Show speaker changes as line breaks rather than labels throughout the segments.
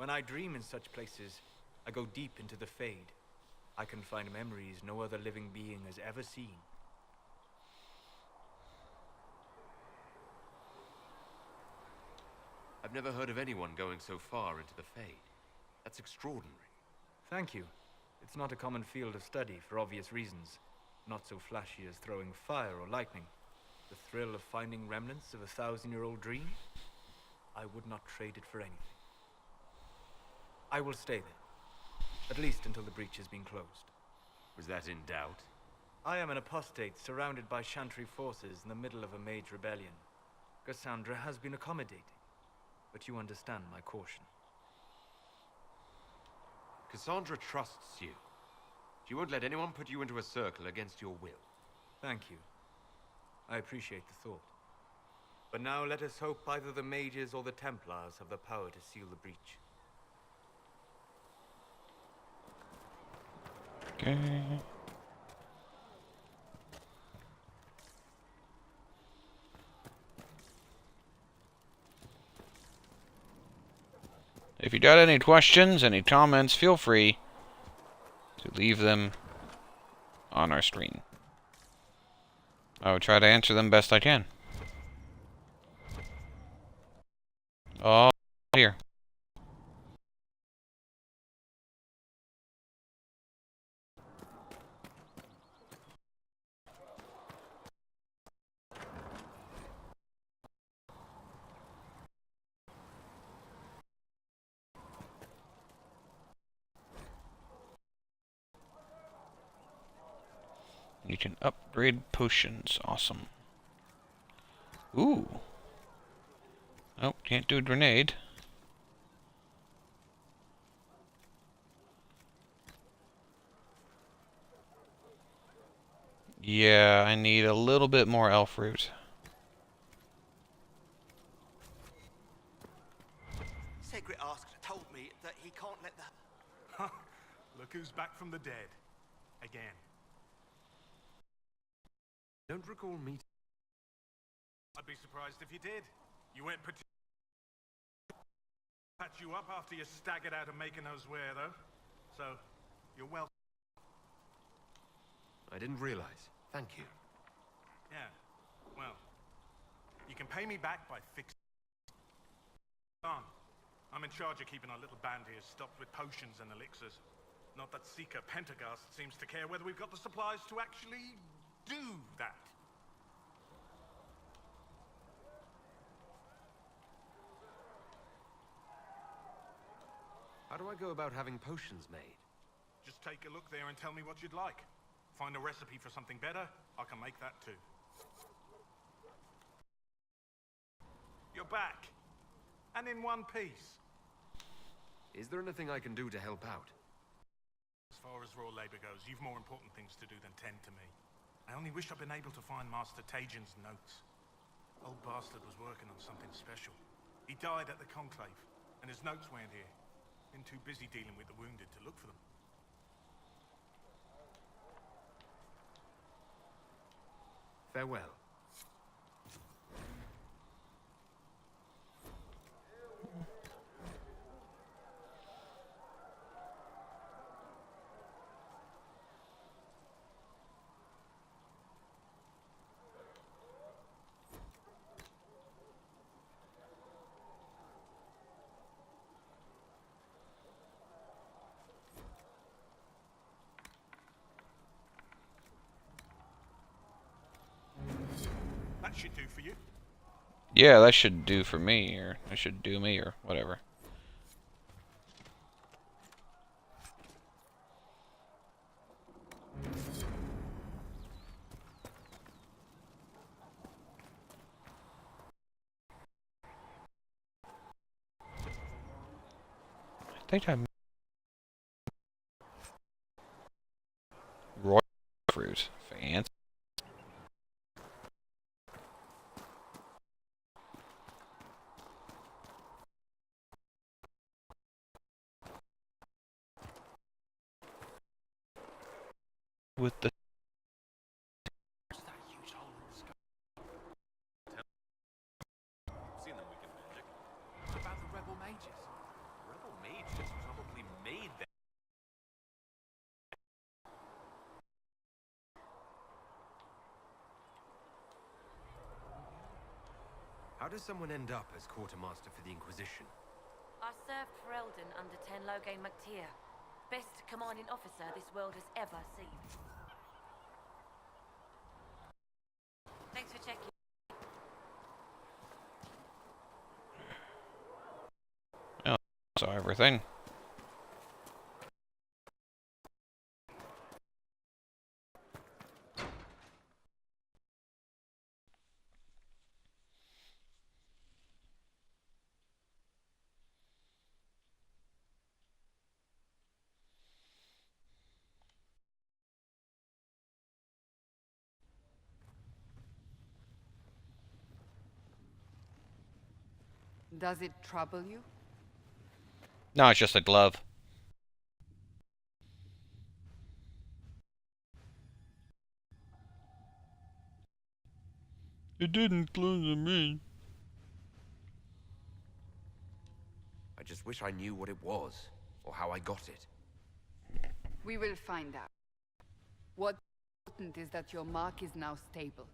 When I dream in such places, I go deep into the Fade. I can find memories no other living being has ever seen.
I've never heard of anyone going so far into the Fade. That's extraordinary.
Thank you. It's not a common field of study for obvious reasons. Not so flashy as throwing fire or lightning. The thrill of finding remnants of a 1,000-year-old dream? I would not trade it for anything. I will stay there. At least until the breach has been closed.
Was that in doubt?
I am an apostate surrounded by Chantry forces in the middle of a mage rebellion. Cassandra has been accommodating, but you understand my caution.
Cassandra trusts you. She won't let anyone put you into a circle against your will.
Thank you. I appreciate the thought. But now let us hope either the mages or the Templars have the power to seal the breach.
Okay. If you got any questions, any comments, feel free to leave them on our screen. I will try to answer them best I can. Oh, here. You can upgrade potions. Awesome. Ooh. Oh, can't do a grenade. Yeah, I need a little bit more elf root.
Secret Asker told me that he can't let the...
Look who's back from the dead. Again.
Don't recall meeting.
I'd be surprised if you did. You went patch you up after you staggered out of making those wear, though. So, you're welcome.
I didn't realize. Thank you.
Yeah. Well, you can pay me back by fixing... I'm in charge of keeping our little band here stocked with potions and elixirs. Not that Seeker Pentagast seems to care whether we've got the supplies to actually do that.
How do I go about having potions made?
Just take a look there and tell me what you'd like. Find a recipe for something better, I can make that too. You're back. And in one piece.
Is there anything I can do to help out?
As far as raw labor goes, you've more important things to do than tend to me. I only wish I'd been able to find Master Tajin's notes. Old bastard was working on something special. He died at the Conclave, and his notes weren't here. Been too busy dealing with the wounded to look for them.
Farewell.
That should do for you.
Yeah, that should do for me, or that should do me, or whatever. I think I'm royal fruit. Fancy. With the
What's that huge hole in the sky?
Seen them weaken magic.
What about the rebel mages?
Rebel mages? does someone end up as quartermaster for the Inquisition?
I served for Eldon under 10 Logain MacTier. Best commanding officer this world has ever seen. Thanks for checking.
So everything.
Does it trouble you?
No, it's just a glove. It didn't close to me.
I just wish I knew what it was, or how I got it.
We will find out. What's important is that your mark is now stable.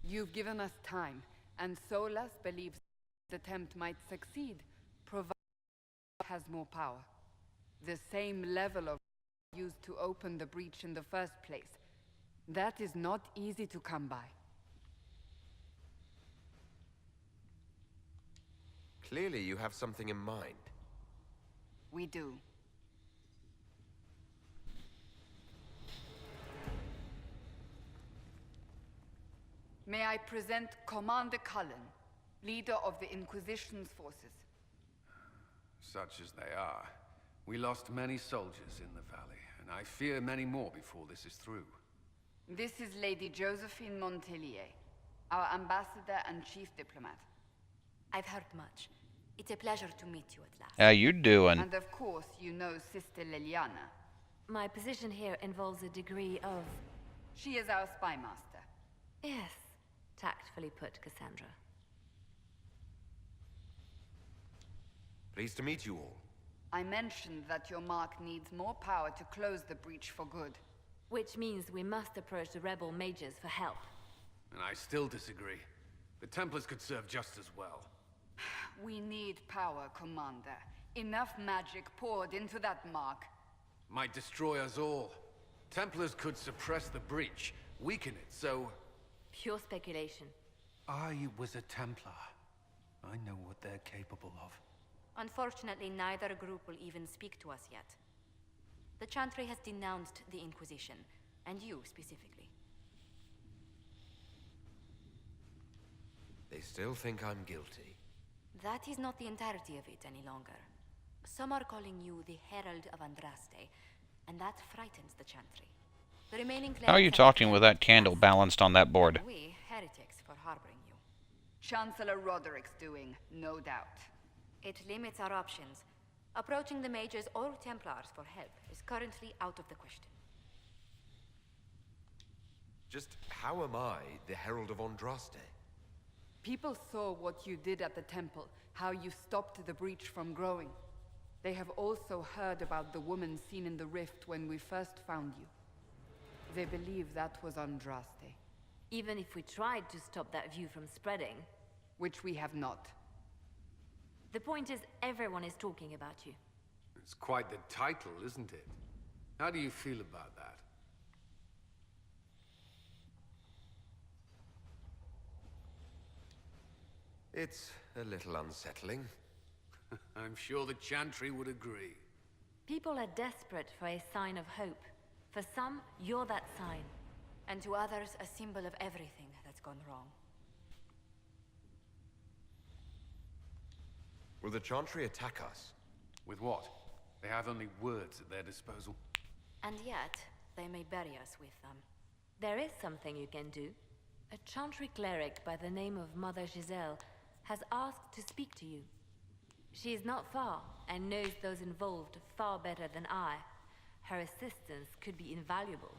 You've given us time, and Solas believes the attempt might succeed, provided it has more power. The same level of used to open the breach in the first place. That is not easy to come by.
Clearly you have something in mind.
We do. May I present Commander Cullen, leader of the Inquisition's forces.
Such as they are. We lost many soldiers in the valley, and I fear many more before this is through.
This is Lady Josephine Montelier, our ambassador and chief diplomat.
I've heard much. It's a pleasure to meet you at last.
How you doing?
And of course, you know Sister Liliana.
My position here involves a degree of...
She is our spy master.
Yes, tactfully put, Cassandra.
Pleased to meet you all.
I mentioned that your mark needs more power to close the breach for good.
Which means we must approach the rebel mages for help.
And I still disagree. The Templars could serve just as well.
We need power, Commander. Enough magic poured into that mark.
Might destroy us all. Templars could suppress the breach, weaken it, so...
Pure speculation.
I was a Templar. I know what they're capable of.
Unfortunately, neither group will even speak to us yet. The Chantry has denounced the Inquisition, and you specifically.
They still think I'm guilty.
That is not the entirety of it any longer. Some are calling you the Herald of Andraste, and that frightens the Chantry. The remaining
How are you talking with that candle balanced on that board?
We, heretics, for harboring you.
Chancellor Roderick's doing, no doubt.
It limits our options. Approaching the mages or Templars for help is currently out of the question.
Just how am I the Herald of Andraste?
People saw what you did at the temple, how you stopped the breach from growing. They have also heard about the woman seen in the rift when we first found you. They believe that was Andraste.
Even if we tried to stop that view from spreading...
Which we have not.
The point is, everyone is talking about you.
It's quite the title, isn't it? How do you feel about that?
It's a little unsettling.
I'm sure the Chantry would agree.
People are desperate for a sign of hope. For some, you're that sign. And to others, a symbol of everything that's gone wrong.
Will the Chantry attack us?
With what? They have only words at their disposal.
And yet, they may bury us with them. There is something you can do. A Chantry cleric by the name of Mother Giselle has asked to speak to you. She is not far, and knows those involved far better than I. Her assistance could be invaluable.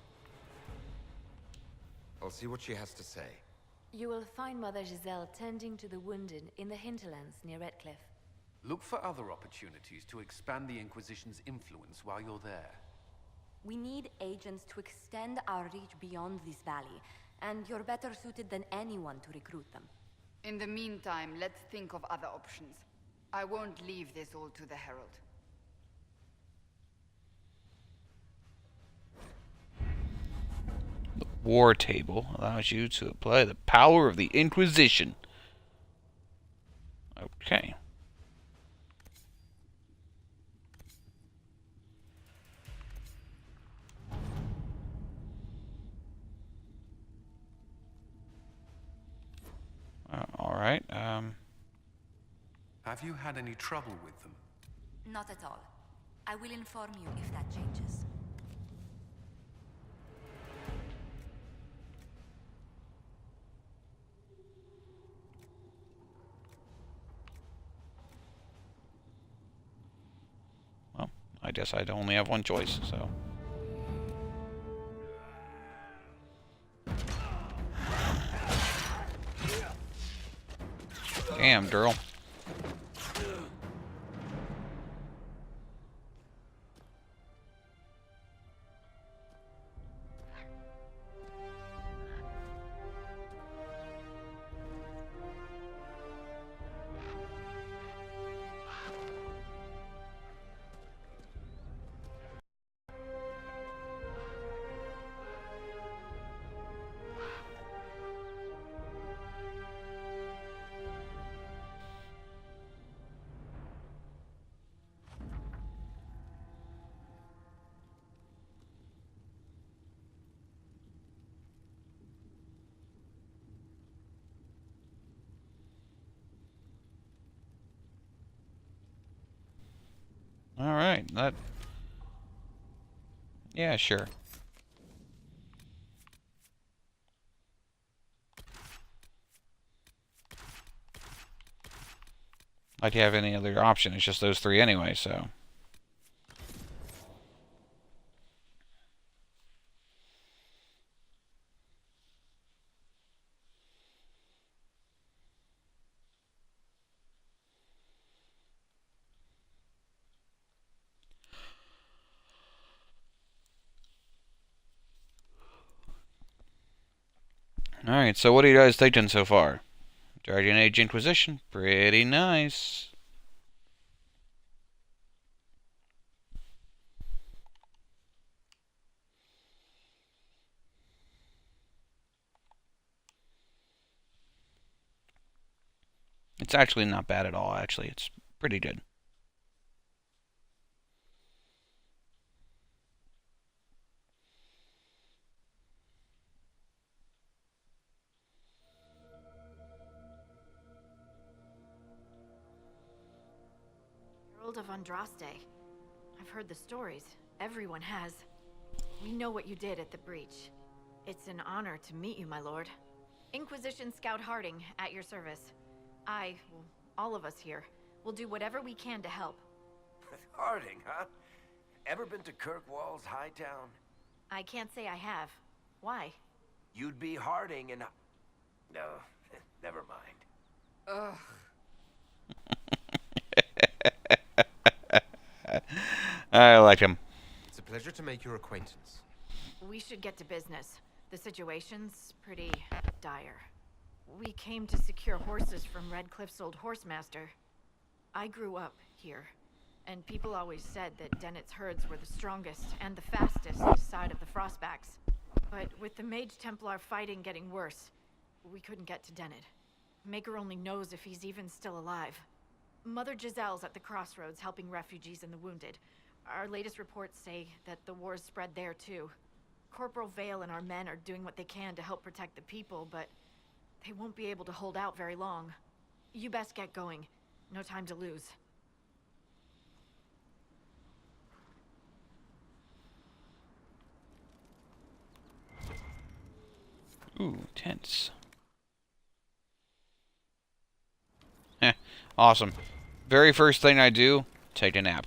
I'll see what she has to say.
You will find Mother Giselle tending to the wounded in the hinterlands near Redcliffe.
Look for other opportunities to expand the Inquisition's influence while you're there.
We need agents to extend our reach beyond this valley, and you're better suited than anyone to recruit them.
In the meantime, let's think of other options. I won't leave this all to the Herald.
The war table allows you to apply the power of the Inquisition. Okay. All right.
Have you had any trouble with them?
Not at all. I will inform you if that changes.
Well, I guess I'd only have one choice, so. Damn, girl. All right, that. Yeah, sure. Like you have any other option? It's just those three anyway, so. Alright, so what are you guys thinking so far? Dragon Age Inquisition, pretty nice. It's actually not bad at all, actually. It's pretty good.
Herald of Andraste. I've heard the stories. Everyone has. We know what you did at the breach. It's an honor to meet you, my lord. Inquisition Scout Harding, at your service. Well, all of us here, will do whatever we can to help.
Harding, huh? Ever been to Kirkwall's Hightown?
I can't say I have. Why?
You'd be Harding and... No, never mind.
Ugh.
I like him.
It's a pleasure to make your acquaintance.
We should get to business. The situation's pretty dire. We came to secure horses from Redcliffe's old horsemaster. I grew up here, and people always said that Dennett's herds were the strongest and the fastest this side of the Frostbacks. But with the Mage Templar fighting getting worse, we couldn't get to Dennett. Maker only knows if he's even still alive. Mother Giselle's at the crossroads helping refugees and the wounded. Our latest reports say that the war's spread there too. Corporal Vale and our men are doing what they can to help protect the people, but they won't be able to hold out very long. You best get going. No time to lose.
Ooh, tense. Heh, awesome. Very first thing I do, take a nap.